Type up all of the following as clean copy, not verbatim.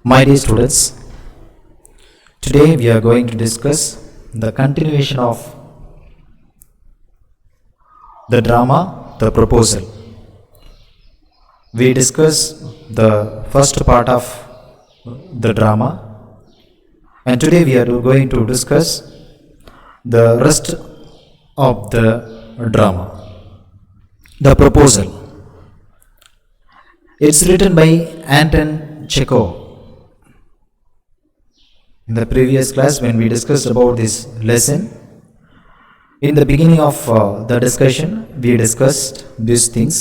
My dear students, today we are going to discuss the continuation of the drama, The Proposal. We discussed the first part of the drama, and today we are going to discuss the rest of the drama, The Proposal. It's written by Anton Chekhov. In the previous class, when we discussed about this lesson, in the beginning of the discussion, we discussed these things.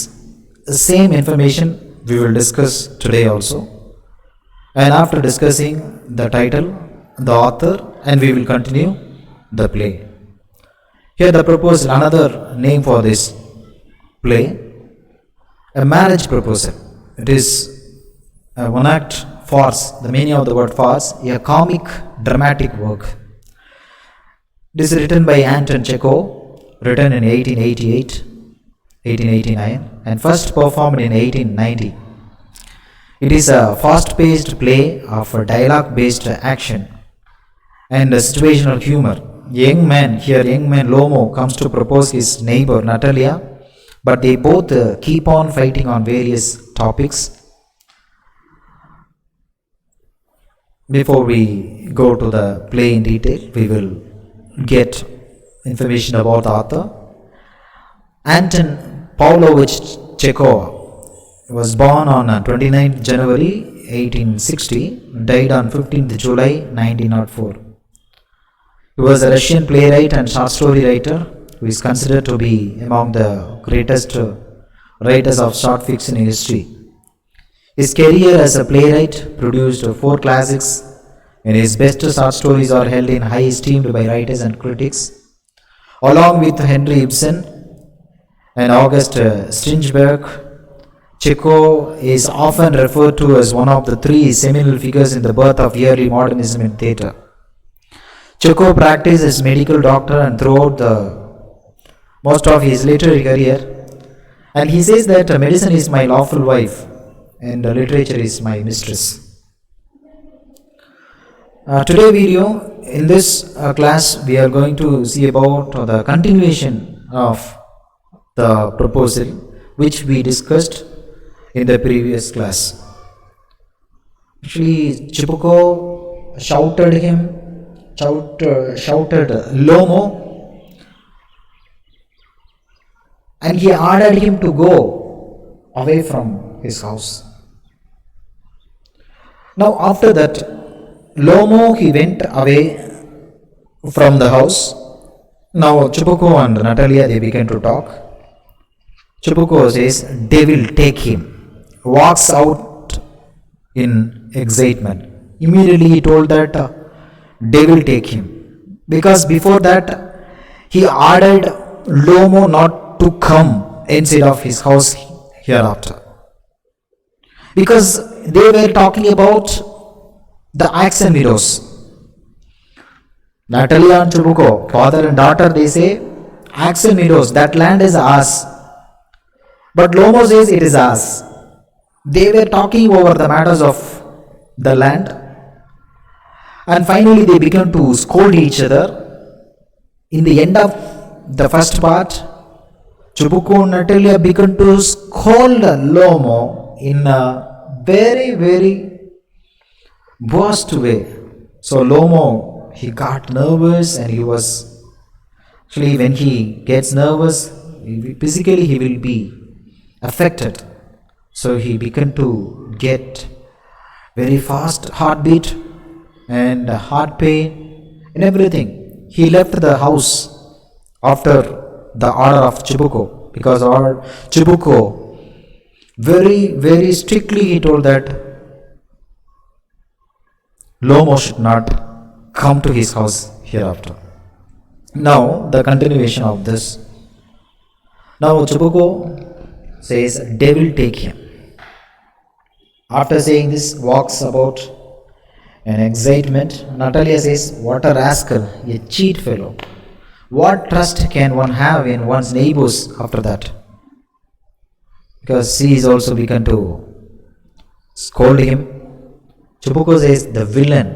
The same information we will discuss today also. And after discussing the title, the author, and we will continue the play. Here the proposal, another name for this play, a marriage proposal. It is a one-act farce. The meaning of the word farce, a comic dramatic work. It is written by Anton Chekhov, written in 1888, 1889, and first performed in 1890. It is a fast-paced play of a dialogue-based action and a situational humor. Young man Lomo comes to propose his neighbor Natalia, but they both keep on fighting on various topics. Before we go to the play in detail, we will get information about the author. Anton Pavlovich Chekhov was born on 29th January 1860, died on 15th July 1904. He was a Russian playwright and short story writer who is considered to be among the greatest writers of short fiction in history. His career as a playwright produced 4 classics, and his best short stories are held in high esteem by writers and critics. Along with Henry Ibsen and August Strindberg, Chekhov is often referred to as one of the 3 seminal figures in the birth of early modernism in theatre. Chekhov practiced as medical doctor and throughout most of his literary career, and he says that medicine is my lawful wife and literature is my mistress. Today video, in this class, we are going to see about the continuation of the proposal which we discussed in the previous class. Actually, Chekhov shouted Lomo, and he ordered him to go away from his house. Now after that, Lomo, he went away from the house. Now Chekhov and Natalia, they began to talk. Chekhov says, "Devil take him," walks out in excitement. Immediately he told that, "Devil take him," because before that he ordered Lomo not to come inside of his house hereafter, because they were talking about the axe and widows. Natalia and Chekhov, father and daughter, they say, axe and widows, that land is ours. But Lomo says it is ours. They were talking over the matters of the land, and finally they began to scold each other. In the end of the first part, Chekhov and Natalia began to scold Lomo in a very, very worst way. So Lomo, he got nervous, and he was, actually when he gets nervous, physically he will be affected. So he began to get very fast heartbeat and heart pain and everything. He left the house after the order of Chekhov, because Chekhov very, very strictly he told that Lomo should not come to his house hereafter. Now the continuation of this. Now Chekhov says, "Devil take him." After saying this, walks about in excitement. Natalia says, "What a rascal, a cheat fellow. What trust can one have in one's neighbors after that?" Because she is also begun to scold him. Chibuko says the villain,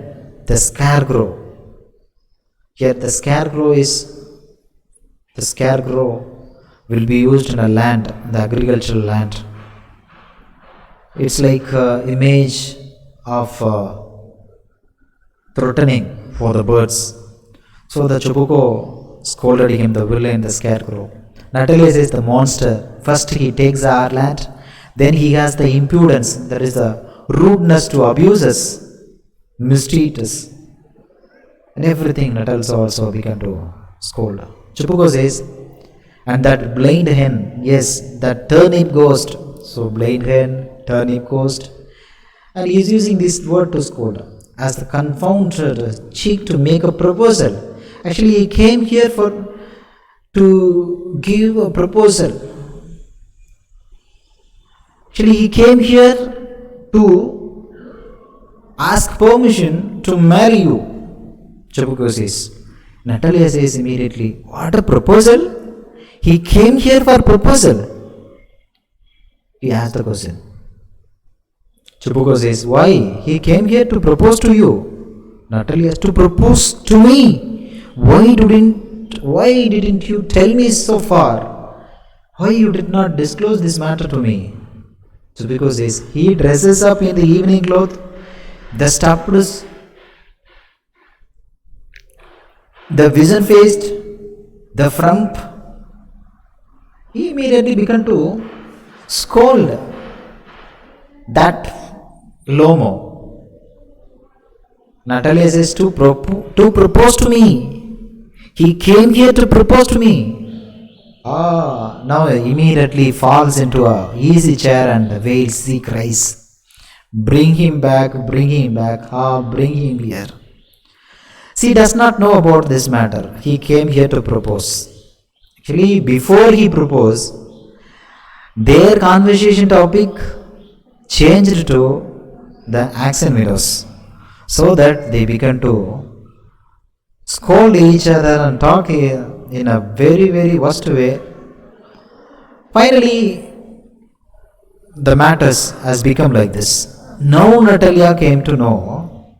the scarecrow. Here the scarecrow will be used in a land, the agricultural land. It's like image of threatening for the birds. So the Chibuko scolded him, the villain, the scarecrow. Natalia says the monster, first he takes our land, then he has the impudence, that is the rudeness to abuse us, mistreat us, and everything. Natalia also began to scold. Chibuko says, and that blind hen, yes, that turnip ghost. So blind hen, turnip ghost, and he is using this word to scold as the confounded cheek to make a proposal. Actually, he came here to give a proposal. Actually, he came here to ask permission to marry you. Chibuko says. Natalia says immediately, what a proposal? He came here for proposal. He asked the question. Chibuko says, why? He came here to propose to you. Natalia has to propose to me. Why didn't you tell me so far? Why you did not disclose this matter to me? Chibuko says, he dresses up in the evening cloth, the stuffed, the vision-faced, the frump. He immediately began to scold that Lomo. Natalia says to propose to me. He came here to propose to me. Now immediately falls into a easy chair and wails, he cries, bring him back, bring him here. She does not know about this matter. He came here to propose. Actually, before he proposed, their conversation topic changed to the axe and mirrors, so that they began to scold each other and talk in a very, very worst way. Finally, the matters has become like this. Now Natalia came to know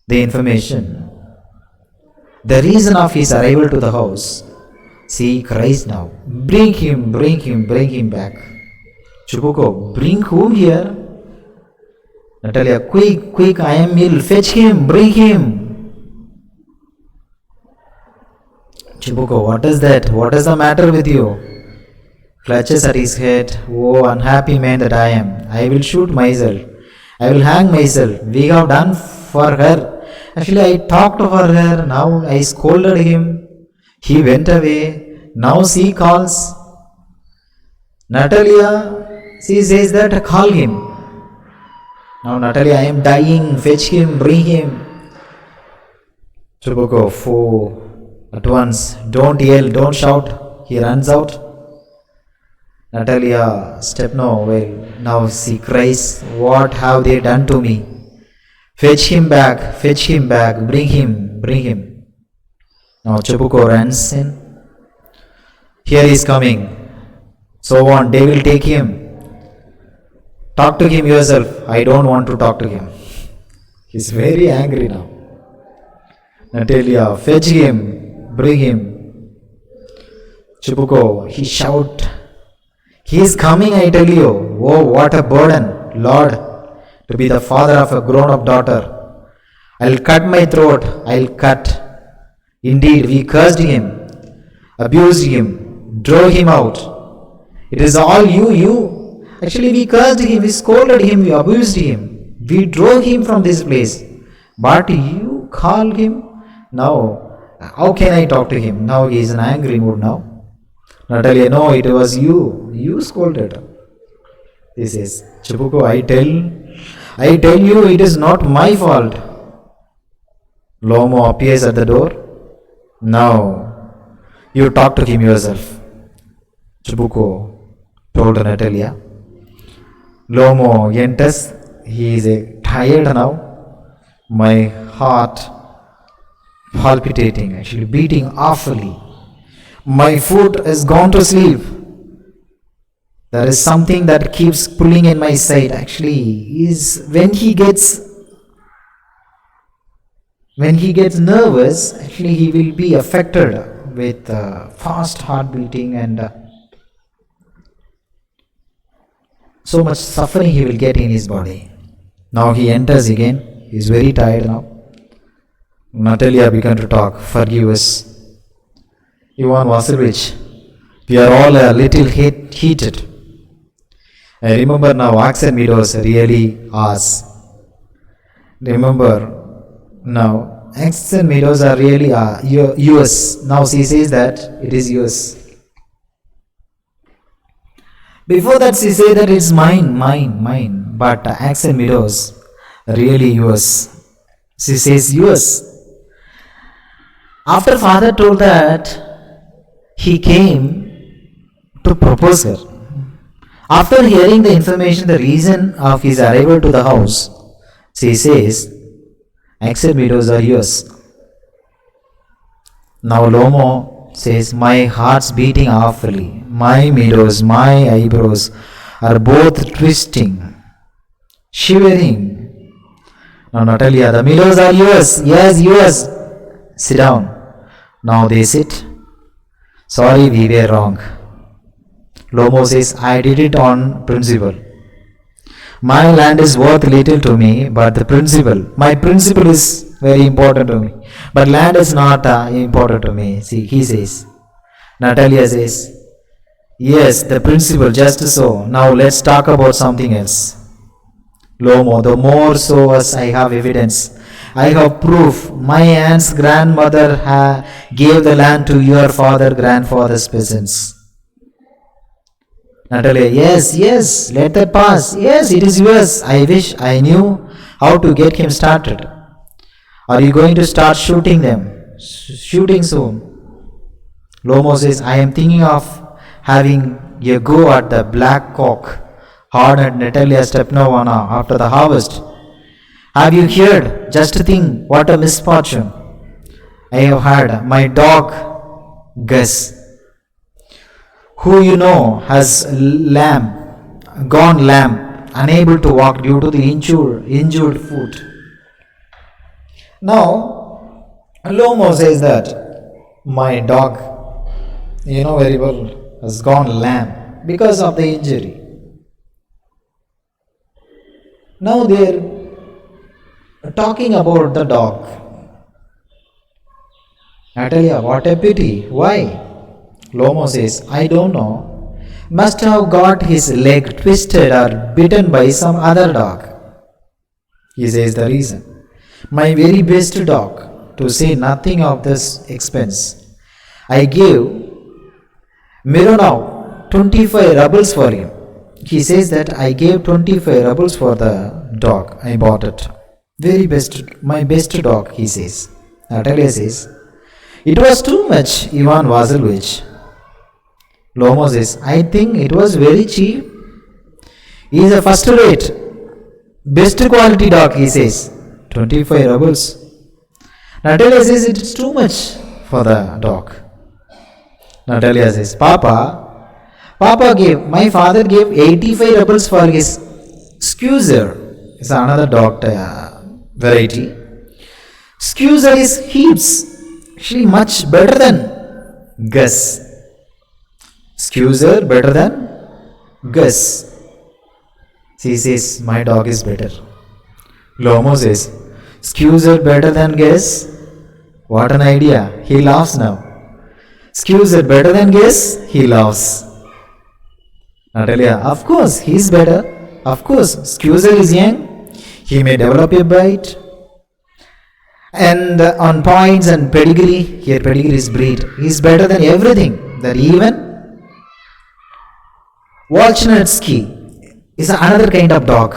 the information, the reason of his arrival to the house. She cries now, bring him back. Chibuko, bring whom here? Natalia, quick, I am ill, fetch him, bring him. Chibuko, what is that? What is the matter with you? Clutches at his head, oh unhappy man that I am. I will shoot myself. I will hang myself. We have done for her. Actually, I talked for her. Now I scolded him. He went away. Now she calls. Natalia, she says that call him. Now Natalia, I am dying. Fetch him, bring him. Chibuko, at once. Don't yell, don't shout. He runs out. Natalia, step no, well, now she cries, what have they done to me? Fetch him back, bring him. Now Chibuko runs in. Here he is coming. So on, they will take him. Talk to him yourself. I don't want to talk to him. He is very angry now. Natalia, fetch him, bring him. Chibuko, he shout. He is coming, I tell you. Oh, what a burden, Lord, to be the father of a grown-up daughter. I'll cut my throat, I'll cut. Indeed, we cursed him, abused him, drove him out. It is all you. Actually, we cursed him, we scolded him, we abused him. We drove him from this place. But you call him? Now, how can I talk to him? Now he is in angry mood now. Natalia, no, it was you. You scolded. He says, Chibuko, I tell you, it is not my fault. Lomo appears at the door. Now, you talk to him yourself. Chibuko told Natalia. Lomo enters. He is tired now. My heart palpitating, actually beating awfully. My foot has gone to sleep. There is something that keeps pulling in my side. Actually, is when he gets When he gets nervous, actually he will be affected with fast heart beating and so much suffering he will get in his body. Now he enters again. He is very tired now. Natalia began to talk. Forgive us. Ivan Vasilovich, we are all a little heated. I remember now Axel Meadows really asked. Remember now Axel Meadows are really yours. Now she says that it is yours. Before that she said that it's mine. But Axel Meadows really yours. She says yours. After father told that, he came to propose her. After hearing the information, the reason of his arrival to the house, she says, Axel Meadows are yours. Now Lomo says, my heart's beating awfully. My Meadows, my eyebrows are both twisting, shivering. Now Natalia, the Meadows are yours. Yes, yours. Sit down. Now they sit. Sorry, we were wrong. Lomo says, I did it on principle. My land is worth little to me, but my principle is very important to me. But land is not important to me. See, he says. Natalia says, yes, the principle, just so. Now let's talk about something else. Lomo, the more so as I have evidence. I have proof. My aunt's grandmother gave the land to your grandfather's peasants. Natalia, yes, let that pass. Yes, it is yours. I wish I knew how to get him started. Are you going to start shooting them? Shooting soon. Lomo says, I am thinking of having a go at the black cock, hard at Natalia Stepanovna after the harvest. Have you heard? Just think, what a misfortune. I have had my dog Gus, who you know has gone lamb, unable to walk due to the injured foot. Now, Lomo says that my dog, you know very well, has gone lamb because of the injury. Now they are talking about the dog. Natalia, what a pity. Why? Lomo says, I don't know. Must have got his leg twisted or bitten by some other dog. He says the reason. My very best dog, to say nothing of this expense. I gave Mironov 25 rubles for him. He says that I gave 25 rubles for the dog. I bought it. My best dog, he says. Natalia says, it was too much, Ivan Vasilovich. Lomo says, I think it was very cheap. He is a first rate, best quality dog, he says. 25 rubles. Natalia says it is too much for the dog. Natalia says, my father gave 85 rubles for his Scuser. It's another dog variety. Scuser is heaps. Actually much better than Gus. Scuser better than Gus. She says, my dog is better. Lomo says, Scuser better than Gus? What an idea. He laughs now. Scuser better than Gus? He laughs. Natalia, of course, he is better. Of course, Scuser is young. He may develop a bite. And on points and pedigree, here pedigree is breed. He is better than everything. That even Volchanitsky is another kind of dog.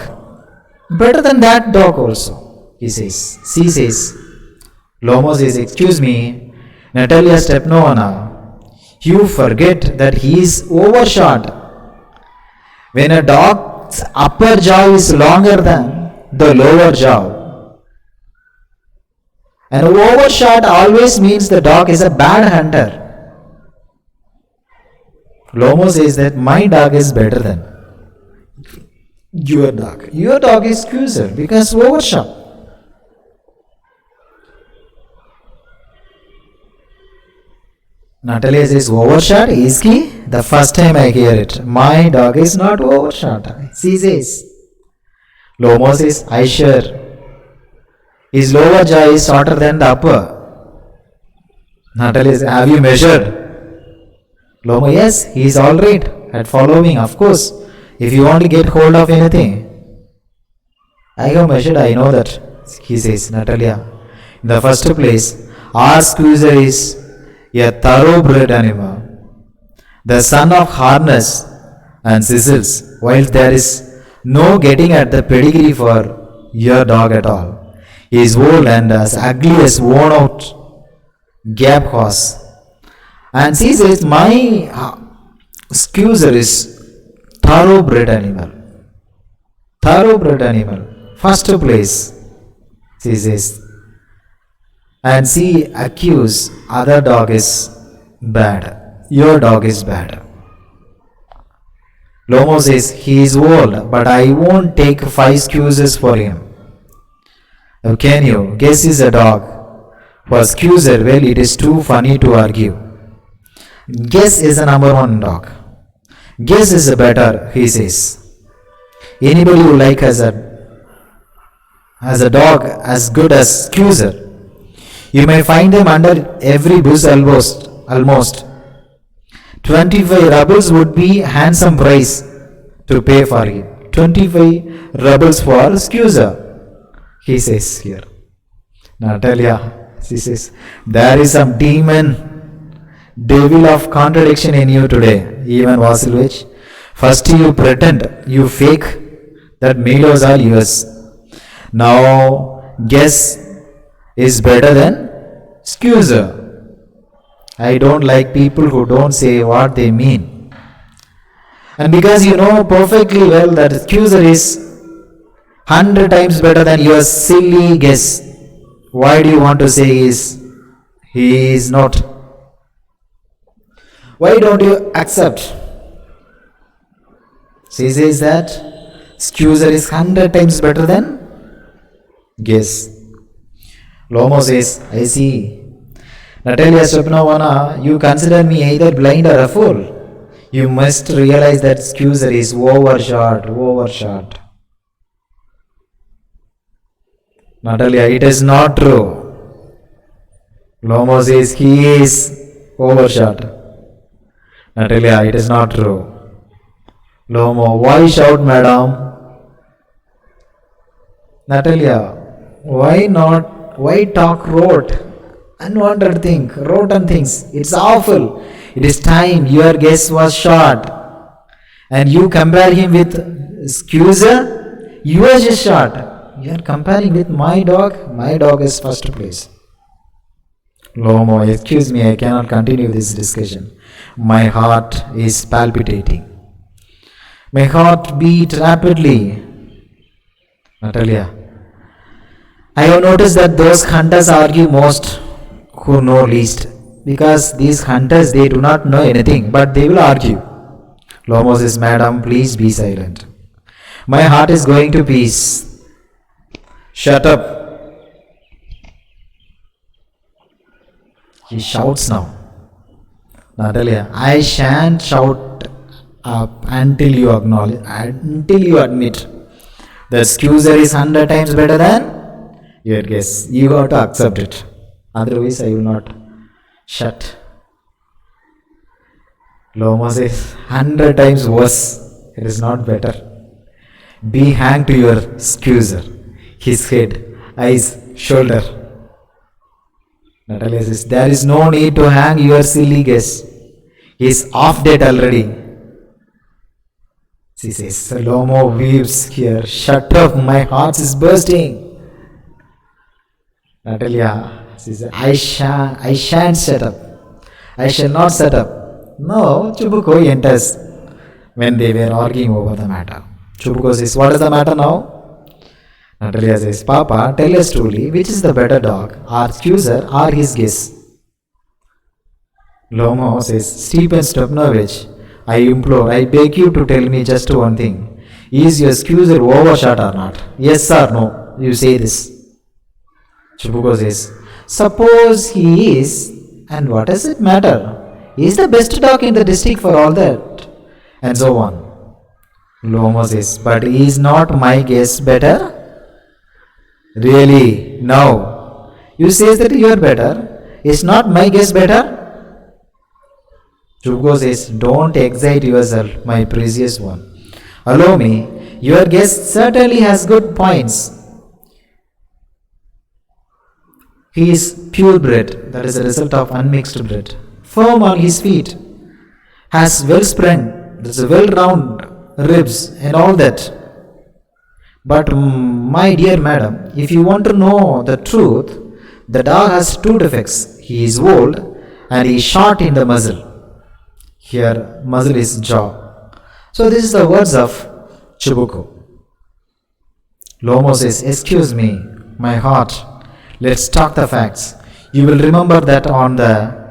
Better than that dog also, he says. She says. Lomo says, excuse me, Natalia Stepanovna, you forget that he is overshot. When a dog's upper jaw is longer than the lower jaw, an overshot always means the dog is a bad hunter. Lomo says that my dog is better than your dog. Your dog is Scuser because overshot. Natalia says, overshot? Is he? The first time I hear it. My dog is not overshot. She says. Lomo says, I sure. His lower jaw is shorter than the upper. Natalia says, have you measured? Lomo, yes, he is alright at following, of course. If you want to get hold of anything. I have measured, I know that. He says, Natalia. In the first place, our squeezer is a thoroughbred animal, the son of harness and sizzles, while there is no getting at the pedigree for your dog at all. He is old and as ugly as worn out gap horse. And she says, my squeezer is thoroughbred animal. Thoroughbred animal. First place, she says. And she accused other dog is bad. Your dog is bad. Lomo says, he is old, but I won't take 5 excuses for him. Now can you guess is a dog? For excuser, well, it is too funny to argue. Guess is a number 1 dog. Guess is a better, he says. Anybody who like as a dog as good as excuser. You may find them under every bush almost. 25 rubles would be handsome price to pay for it. 25 rubles for excuser, he says here. Natalia, she says, there is some devil of contradiction in you today, Ivan Vasilovich. First you pretend, you fake that meadows are yours. Now guess is better than excuser. I don't like people who don't say what they mean. And because you know perfectly well that excuser is 100 times better than your silly guess, why do you want to say he is not? Why don't you accept? She says that excuser is 100 times better than guess. Lomo says, I see. Natalia Stepanovna, you consider me either blind or a fool. You must realize that excuser is overshot. Natalia, it is not true. Lomo says he is overshot. Natalia, it is not true. Lomo, why shout, madam? Natalia, why not? Why talk rote? Unwanted thing, rotten things. It's awful. It is time your guess was short. And you compare him with excuser? You are just short. You are comparing with my dog. My dog is first place. Lomo, excuse me, I cannot continue this discussion. My heart is palpitating. My heart beat rapidly. Natalia, I have noticed that those hunters argue most who know least, because these hunters, they do not know anything, but they will argue. Lomo says, madam, please be silent. My heart is going to peace. Shut up. He shouts now. Natalia, I shan't shout up until you admit the excuser is 100 times better than your guess. You got to accept it. Otherwise, I will not shut. Lomo says, 100 times worse. It is not better. Be hanged to your excuser. His head, eyes, shoulder. Natalia says, there is no need to hang your silly guess. He is off date already. She says, Lomo weeps here. Shut up, my heart is bursting. Natalia, she says, I shan't shut up. I shall not shut up. No, Chubuko enters when they were arguing over the matter. Chubuko says, what is the matter now? Natalia says, Papa, tell us truly, which is the better dog, our excuser or his guess? Lomo says, Stephen Stepanovich, I implore, I beg you to tell me just one thing. Is your excuser overshot or not? Yes or no? You say this. Chubuko says, suppose he is, and what does it matter? He is the best dog in the district for all that. And so on. Lomo says, but is not my guess better? Really? No. You say that you are better. Is not my guess better? Chubuko says, don't excite yourself, my precious one. Allow me, your guess certainly has good points. He is purebred, that is a result of unmixed breed. Firm on his feet, has well sprung, that's a well round ribs and all that. But my dear madam, if you want to know the truth, the dog has two defects. He is old and he is short in the muzzle. Here, muzzle is jaw. So this is the words of Chubuko. Lomo says, excuse me, my heart, let's talk the facts. You will remember that on the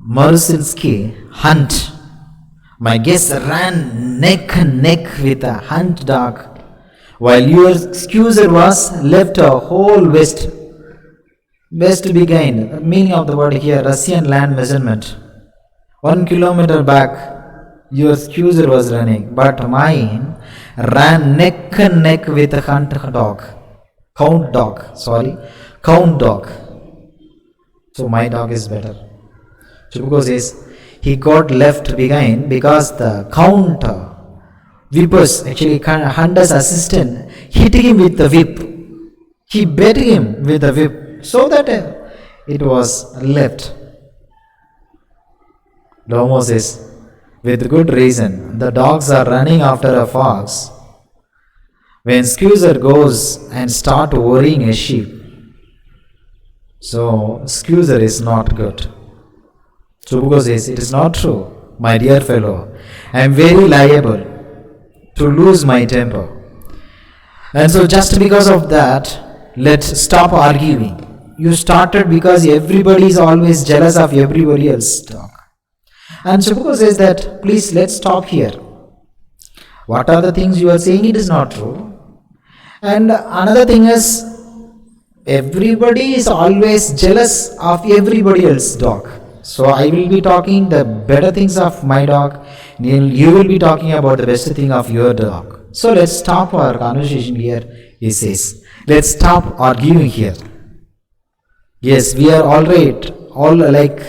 Marusinski hunt, my guest ran neck and neck with a hunt dog, while your accuser was left a whole west behind. The meaning of the word here, Russian land measurement. 1 kilometer back, your accuser was running, but mine ran neck and neck with a count dog. So my dog is better. Chubuko says, he got left behind because the count whippers, actually hunter's assistant, hit him with the whip. He beat him with the whip so that it was left. Lomo says, with good reason, the dogs are running after a fox. When Squeezer goes and start worrying a sheep, so Squeezer is not good. Chubuko says, it is not true, my dear fellow. I am very liable to lose my temper. And so just because of that, let's stop arguing. You started because everybody is always jealous of everybody else's dog. And Chubuko says that, please let's stop here. What are the things you are saying? It is not true. And another thing is, everybody is always jealous of everybody else's dog. So I will be talking the better things of my dog. You will be talking about the best thing of your dog. So let's stop our conversation here, he says. Let's stop arguing here. Yes, we are all right, all like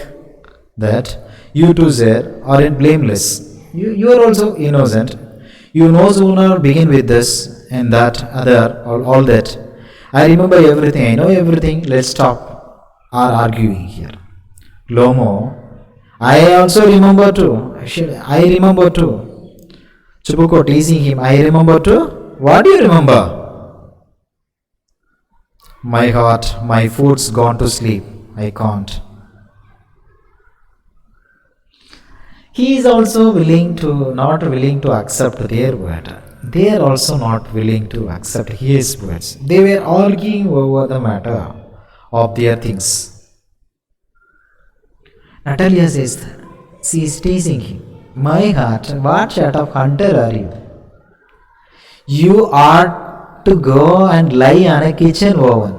that. You too, sir, are blameless. You are also innocent. You no sooner begin with this and that, other, all that. I remember everything, I know everything. Let's stop our arguing here. Lomo, I also remember too. I remember too. Chubuko teasing him, I remember too. What do you remember? My heart, my food's gone to sleep. I can't. He is also not willing to accept their word. They are also not willing to accept his words. They were arguing over the matter of their things. Natalia says, she is teasing him. My heart, what sort of hunter are you? You ought to go and lie on a kitchen oven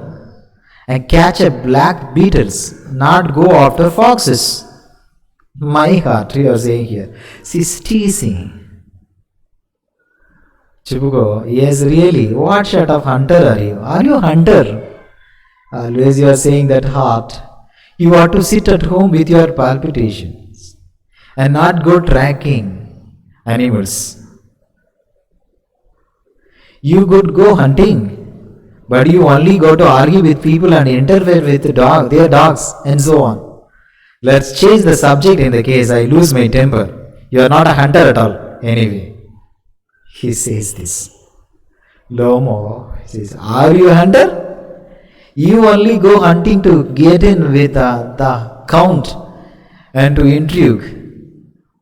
and catch a black beetles, not go after foxes. My heart, you are saying here. She is teasing. Chubuko, yes, really, what sort of hunter are you? Are you a hunter? Always you are saying that heart. You ought to sit at home with your palpitations and not go tracking animals. You could go hunting, but you only go to argue with people and interfere with their dogs and so on. Let's change the subject in the case I lose my temper. You are not a hunter at all, anyway. He says this. Lomo says, are you a hunter? You only go hunting to get in with the count and to intrigue.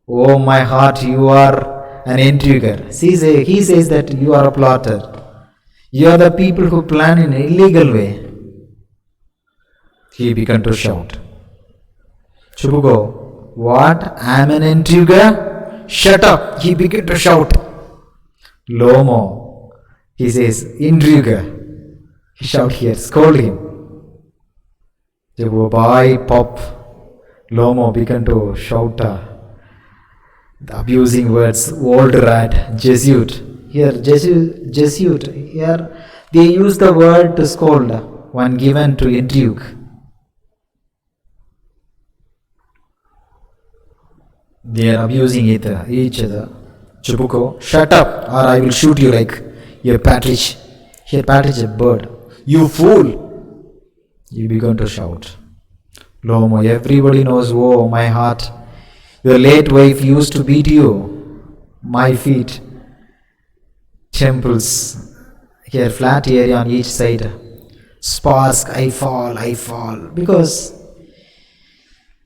Oh my heart, you are an intriguer. He says that you are a plotter. You are the people who plan in an illegal way. He began to shout. Chubuko, what? I am an intriguer? Shut up! He began to shout. Lomo, he says, intriguer. He shout here, scold him. Chubuko, boy, pop. Lomo began to shout the abusing words, old rat, Jesuit. Here, Jesuit, here they use the word to scold when given to intrigue. They are abusing each other. Chubuko, shut up or I will shoot you like a partridge. Here, partridge is a bird. You fool! You began to shout. Lomo, everybody knows, oh, my heart. Your late wife used to beat you. My feet. Temples. Here, flat area on each side. Sparks, I fall. Because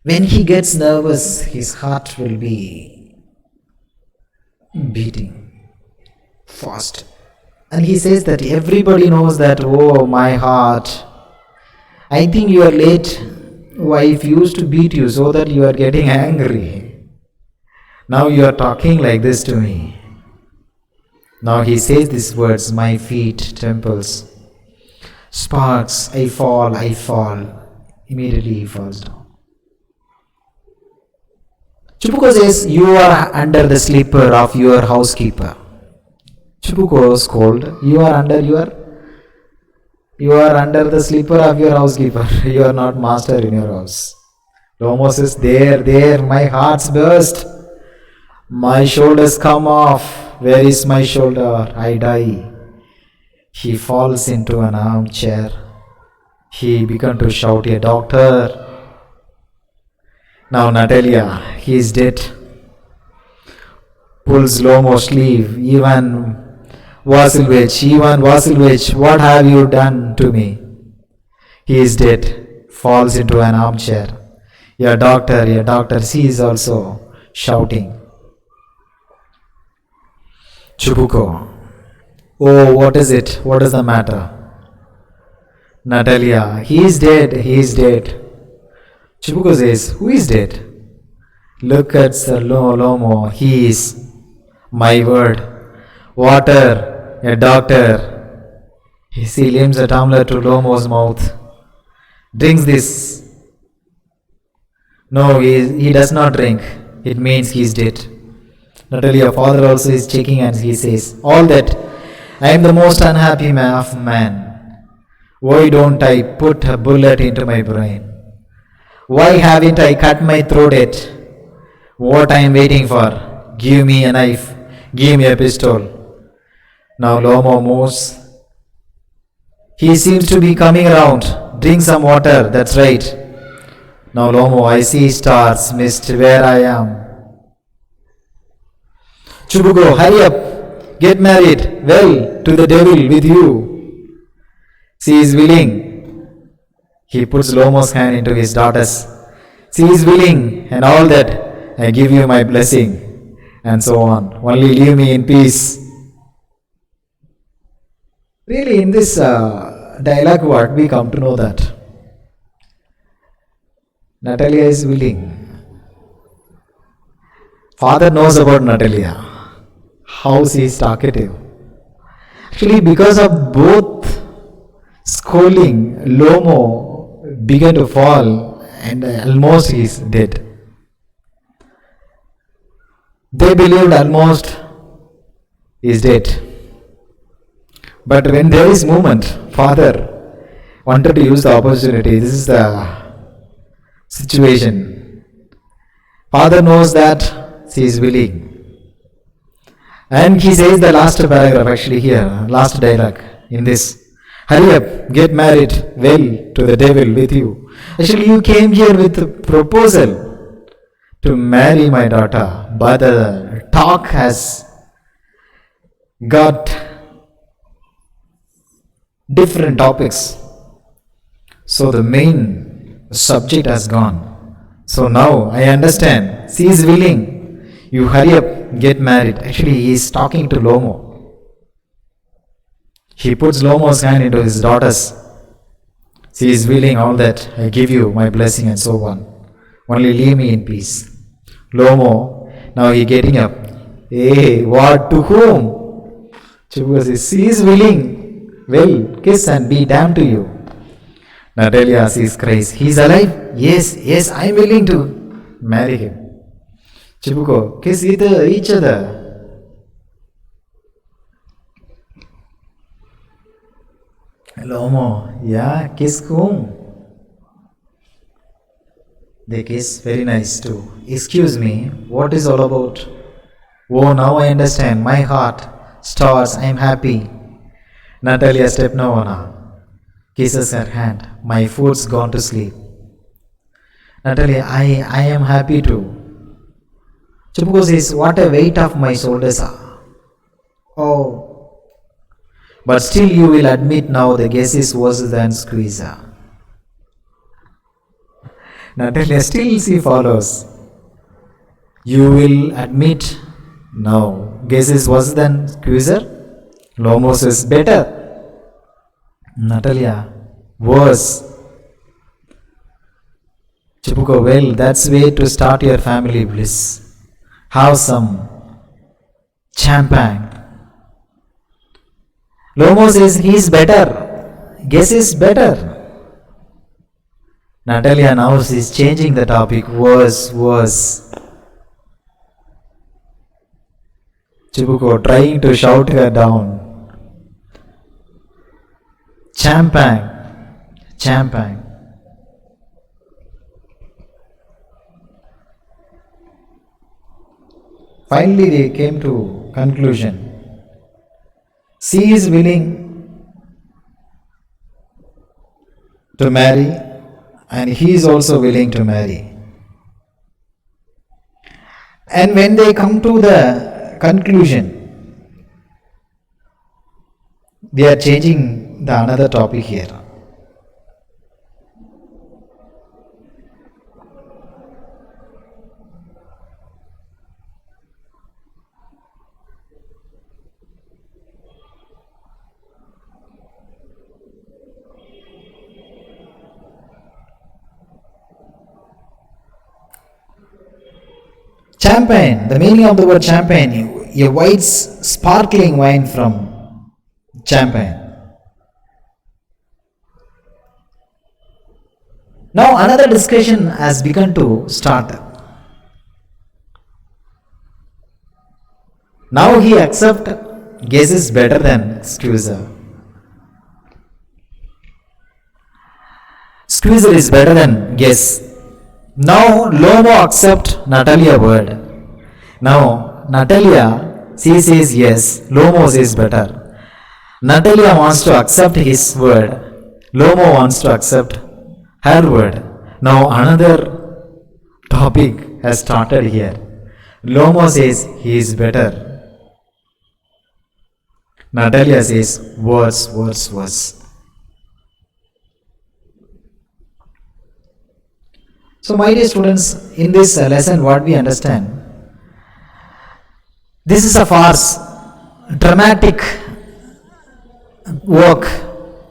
when he gets nervous, his heart will be beating fast. And he says that everybody knows that, oh, my heart. I think your late wife used to beat you so that you are getting angry. Now you are talking like this to me. Now he says these words, my feet, temples. Sparks, I fall. Immediately he falls down. Chubuko says, you are under the slipper of your housekeeper. Chubuko scold, you are under the slipper of your housekeeper. You are not master in your house. Lomo says, there, my heart's burst. My shoulders come off. Where is my shoulder? I die. He falls into an armchair. He began to shout, a doctor. Now Natalia, he is dead. Pulls Lomo's sleeve. Ivan Vasilievich, what have you done to me? He is dead. Falls into an armchair. Your doctor, she is also shouting. Chubuko, oh, what is it? What is the matter? Natalia, he is dead. Chubuko says, who is dead? Look at Sir Lomo, he is. My word. Water, a doctor. He slams a tumbler to Lomo's mouth. Drinks this. No, he does not drink. It means he is dead. Natalia, father also is checking and he says, all that, I am the most unhappy man. Why don't I put a bullet into my brain? Why haven't I cut my throat yet? What I am waiting for? Give me a knife. Give me a pistol. Now Lomo moves. He seems to be coming around. Drink some water, that's right. Now Lomo, I see stars, mist where I am. Chubuko, hurry up, get married, well, to the devil with you. She is willing. He puts Lomo's hand into his daughter's. She is willing, and all that, I give you my blessing, and so on. Only leave me in peace. Really, in this dialogue, what we come to know that Natalia is willing. Father knows about Natalia. How she is talkative. Actually, because of both scolding, Lomo began to fall and almost he is dead. They believed almost he is dead. But when there is movement, father wanted to use the opportunity. This is the situation. Father knows that she is willing. And he says the last paragraph actually here, last dialogue in this. Hurry up, get married, well, to the devil with you. Actually, you came here with a proposal to marry my daughter, but the talk has got different topics. So the main subject has gone. So now I understand. She is willing. You hurry up, get married. Actually, he is talking to Lomo. He puts Lomo's hand into his daughter's. She is willing, all that. I give you my blessing and so on. Only leave me in peace. Lomo, now he getting up. Hey, what, to whom? Chubuko says, she is willing. Well, kiss and be damned to you. Natalia sees Christ. He's alive? Yes, yes, I'm willing to marry him. Chibuko, kiss each other. Lomo, yeah, kiss whom? They kiss, very nice too. Excuse me, what is all about? Oh, now I understand. My heart starts, I'm happy. Natalia Stepnovna kisses her hand. My foot's gone to sleep. Natalia, I am happy too. Chibuko says, what a weight of my shoulders are. Oh. But still you will admit now the guess is worse than squeezer. Natalia still she follows. You will admit now guess is worse than squeezer? Lomos is better. Natalia, worse. Chibuko, well, that's way to start your family bliss. Have some champagne. Lomo says he is better. Guess is better. Natalia now is changing the topic. Worse. Chibuko trying to shout her down. Champagne. Finally they came to conclusion. She is willing to marry and he is also willing to marry. And when they come to the conclusion, they are changing the another topic here. Champagne, the meaning of the word champagne, a white sparkling wine from champagne. Now another discussion has begun to start. Now he accepts guess is better than squeezer. Squeezer is better than guess. Now Lomo accept Natalia word. Now Natalia, she says yes, Lomo says better. Natalia wants to accept his word. Lomo wants to accept her word. Now another topic has started here. Lomo says he is better. Natalia says worse. So my dear students, in this lesson what we understand, this is a farce, dramatic work,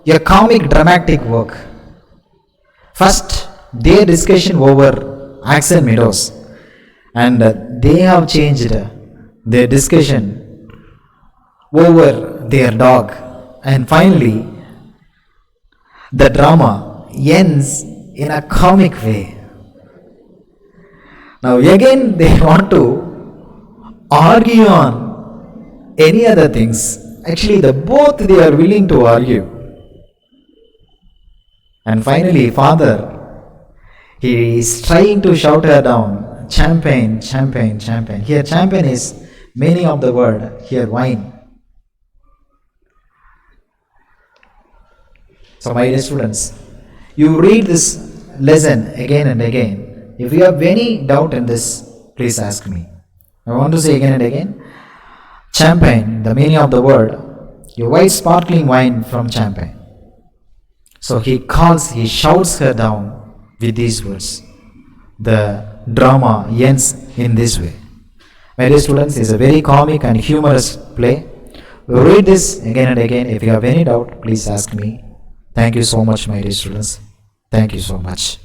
a comic dramatic work. First, their discussion over Axel Meadows and they have changed their discussion over their dog, and finally the drama ends in a comic way. Now again they want to argue on any other things. Actually both they are willing to argue. And finally father, he is trying to shout her down. Champagne. Here champagne is meaning of the word. Here wine. So my dear students, you read this lesson again and again. If you have any doubt in this, please ask me. I want to say again and again, champagne, the meaning of the word, a white sparkling wine from champagne. So he shouts her down with these words. The drama ends in this way. My dear students, it's a very comic and humorous play. Read this again and again. If you have any doubt, please ask me. Thank you so much, my dear students. Thank you so much.